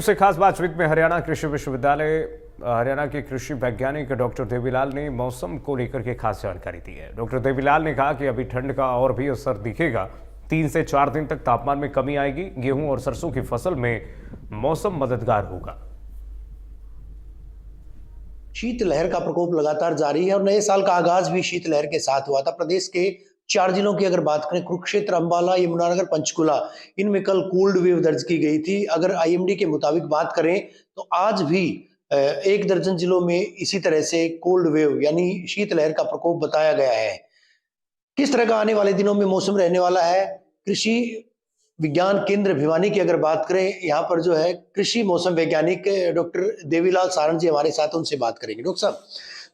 से खास बातचीत में हरियाणा कृषि विश्वविद्यालय हरियाणा के कृषि वैज्ञानिक डॉक्टर देवीलाल ने मौसम को लेकर के खास जानकारी दी है। डॉक्टर देवीलाल ने कहा कि अभी ठंड का और भी असर दिखेगा। 3 से 4 दिन तक तापमान में कमी आएगी। गेहूं और सरसों की फसल में मौसम मददगार होगा। शीतलहर का प्रकोप लगातार जारी है और नए साल का आगाज भी शीतलहर के साथ हुआ था। प्रदेश के 4 जिलों की अगर बात करें, कुरुक्षेत्र, अंबाला, यमुनानगर, पंचकुला, इनमें कल कोल्ड वेव दर्ज की गई थी। अगर आईएमडी के मुताबिक बात करें तो आज भी 1 दर्जन जिलों में इसी तरह से कोल्ड वेव यानी शीतलहर का प्रकोप बताया गया है। किस तरह का आने वाले दिनों में मौसम रहने वाला है, कृषि विज्ञान केंद्र भिवानी की अगर बात करें, यहाँ पर जो है कृषि मौसम वैज्ञानिक डॉक्टर देवीलाल सारण जी हमारे साथ, उनसे बात करेंगे। डॉक्टर साहब,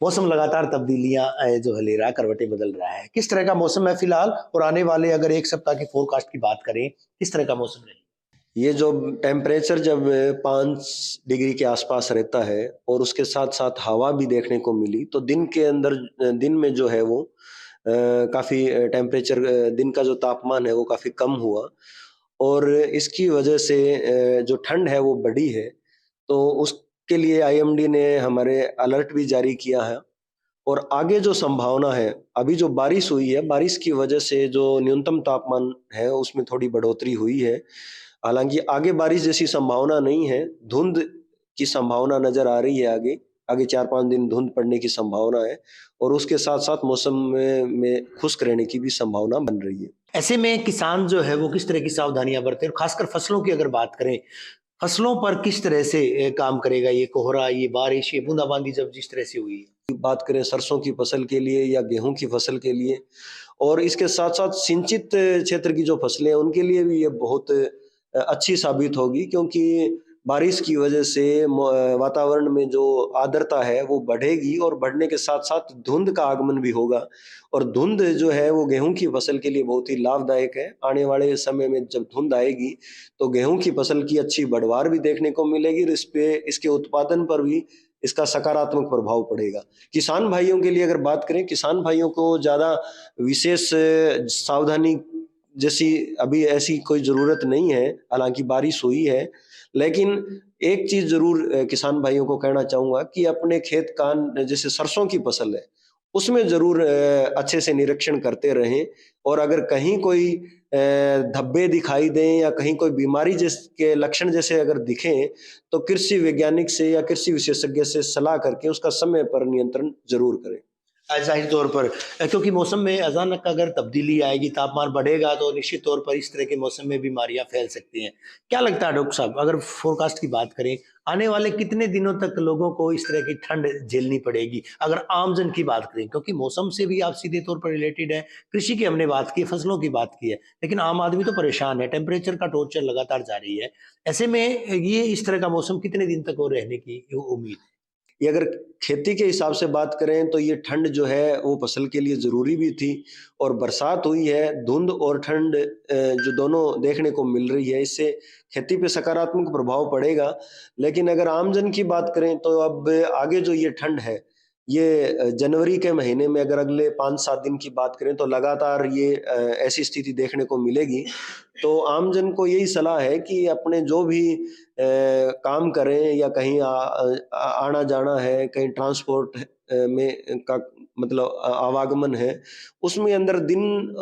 मौसम लगातार तब्दीलियां जो है ले रहा है, करवटें बदल रहा है, किस तरह का मौसम है फिलहाल, और आने वाले अगर 1 सप्ताह की फोरकास्ट की बात करें, किस तरह का मौसम रहेगा? ये जो टेम्परेचर जब 5 डिग्री के आसपास रहता है और उसके साथ साथ हवा भी देखने को मिली, तो दिन के अंदर दिन में जो है वो काफ़ी टेम्परेचर दिन का जो तापमान है वो काफ़ी कम हुआ और इसकी वजह से जो ठंड है वो बढ़ी है। तो उसके लिए आईएमडी ने हमारे अलर्ट भी जारी किया है और आगे जो संभावना है, अभी जो बारिश हुई है, बारिश की वजह से जो न्यूनतम तापमान है उसमें थोड़ी बढ़ोतरी हुई है। हालांकि आगे बारिश जैसी संभावना नहीं है, धुंध की संभावना नजर आ रही है। आगे 4-5 दिन धुंध पड़ने की संभावना है और उसके साथ साथ मौसम में खुश्क रहने की भी संभावना बन रही है। ऐसे में किसान जो है वो किस तरह की सावधानियां बरते, और खासकर फसलों की अगर बात करें, फसलों पर किस तरह से काम करेगा ये कोहरा, ये बारिश, ये बूंदाबांदी जब जिस तरह से हुई है? बात करें सरसों की फसल के लिए या गेहूं की फसल के लिए, और इसके साथ साथ सिंचित क्षेत्र की जो फसलें हैं उनके लिए भी ये बहुत अच्छी साबित होगी, क्योंकि बारिश की वजह से वातावरण में जो आर्द्रता है वो बढ़ेगी और बढ़ने के साथ साथ धुंध का आगमन भी होगा और धुंध जो है वो गेहूं की फसल के लिए बहुत ही लाभदायक है। आने वाले समय में जब धुंध आएगी तो गेहूं की फसल की अच्छी बढ़वार भी देखने को मिलेगी और इसके उत्पादन पर भी इसका सकारात्मक प्रभाव पड़ेगा। किसान भाइयों के लिए अगर बात करें, किसान भाइयों को ज्यादा विशेष सावधानी जैसी अभी ऐसी कोई जरूरत नहीं है। हालांकि बारिश हुई है, लेकिन एक चीज जरूर किसान भाइयों को कहना चाहूंगा कि अपने खेत का जैसे सरसों की फसल है उसमें जरूर अच्छे से निरीक्षण करते रहें और अगर कहीं कोई धब्बे दिखाई दें या कहीं कोई बीमारी जिसके लक्षण जैसे अगर दिखें तो कृषि वैज्ञानिक से या कृषि विशेषज्ञ से सलाह करके उसका समय पर नियंत्रण जरूर करें। जाहिर तौर पर क्योंकि मौसम में अचानक अगर तब्दीली आएगी, तापमान बढ़ेगा, तो निश्चित तौर पर इस तरह के मौसम में बीमारियां फैल सकती हैं। क्या लगता है डॉक्टर साहब, अगर फोरकास्ट की बात करें, आने वाले कितने दिनों तक लोगों को इस तरह की ठंड झेलनी पड़ेगी, अगर आमजन की बात करें? क्योंकि मौसम से भी आप सीधे तौर पर रिलेटेड है, कृषि की हमने बात की, फसलों की बात की है, लेकिन आम आदमी तो परेशान है, टेम्परेचर का टॉर्चर लगातार जारी है। ऐसे में ये इस तरह का मौसम कितने दिन तक और रहने की उम्मीद है? ये अगर खेती के हिसाब से बात करें तो ये ठंड जो है वो फसल के लिए जरूरी भी थी और बरसात हुई है, धुंध और ठंड जो दोनों देखने को मिल रही है, इससे खेती पे सकारात्मक प्रभाव पड़ेगा। लेकिन अगर आमजन की बात करें तो अब आगे जो ये ठंड है, ये जनवरी के महीने में अगर अगले 5-7 दिन की बात करें तो लगातार ये ऐसी स्थिति देखने को मिलेगी। तो आमजन को यही सलाह है कि अपने जो भी काम करें या कहीं आना जाना है, कहीं ट्रांसपोर्ट में का मतलब आवागमन है, उसमें अंदर दिन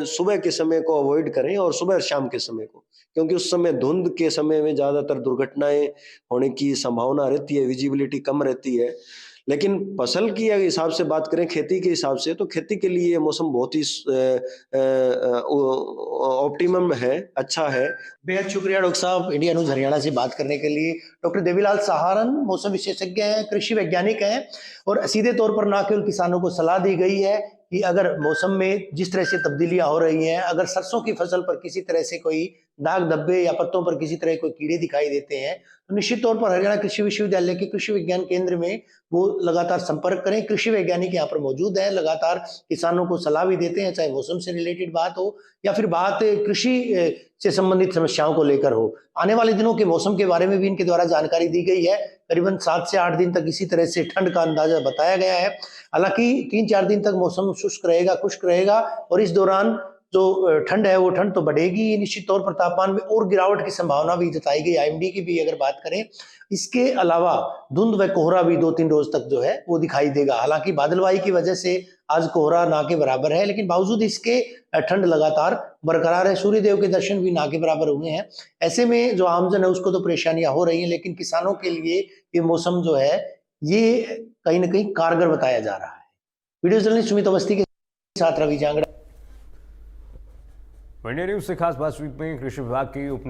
सुबह के समय को अवॉइड करें और सुबह और शाम के समय को, क्योंकि उस समय धुंध के समय में ज्यादातर दुर्घटनाएं होने की संभावना रहती है, विजिबिलिटी कम रहती है। लेकिन फसल की अगर हिसाब से बात करें, खेती के हिसाब से, तो खेती के लिए मौसम बहुत ही ऑप्टिमम है, अच्छा है। बेहद शुक्रिया डॉक्टर साहब, इंडिया न्यूज हरियाणा से बात करने के लिए। डॉक्टर देवीलाल सहारण मौसम विशेषज्ञ हैं, कृषि वैज्ञानिक हैं, और सीधे तौर पर ना केवल किसानों को सलाह दी गई है कि अगर मौसम में जिस तरह से तब्दीलियां हो रही हैं, अगर सरसों की फसल पर किसी तरह से कोई दाग धब्बे या पत्तों पर किसी तरह कोई कीड़े दिखाई देते हैं, तो निश्चित तौर पर हरियाणा कृषि विश्वविद्यालय के कृषि विज्ञान केंद्र में वो लगातार संपर्क करें। कृषि वैज्ञानिक यहाँ पर मौजूद है, लगातार किसानों को सलाह भी देते हैं, चाहे मौसम से रिलेटेड बात हो या फिर बात कृषि से संबंधित समस्याओं को लेकर हो। आने वाले दिनों के मौसम के बारे में भी इनके द्वारा जानकारी दी गई है। करीबन 7 से 8 दिन तक इसी तरह से ठंड का अंदाजा बताया गया है। हालांकि 3-4 दिन तक मौसम शुष्क रहेगा, खुश्क रहेगा, और इस दौरान जो ठंड है वो ठंड तो बढ़ेगी, निश्चित तौर पर तापमान में और गिरावट की संभावना भी जताई गई। आईएमडी की भी अगर बात करें, इसके अलावा धुंध व कोहरा भी 2-3 रोज तक जो है वो दिखाई देगा। हालांकि बादलवाई की वजह से आज कोहरा ना के बराबर है, लेकिन बावजूद इसके ठंड लगातार बरकरार है। सूर्यदेव के दर्शन भी ना के बराबर हुए हैं। ऐसे में जो आमजन है उसको तो परेशानियां हो रही हैं, लेकिन किसानों के लिए ये मौसम जो है ये कहीं ना कहीं कारगर बताया जा रहा है। वीडियो जर्नलिस्ट सुमित अवस्थी के साथ रवि जांगड़ा। इंडिया न्यूज से खास बातचीत में कृषि विभाग की उप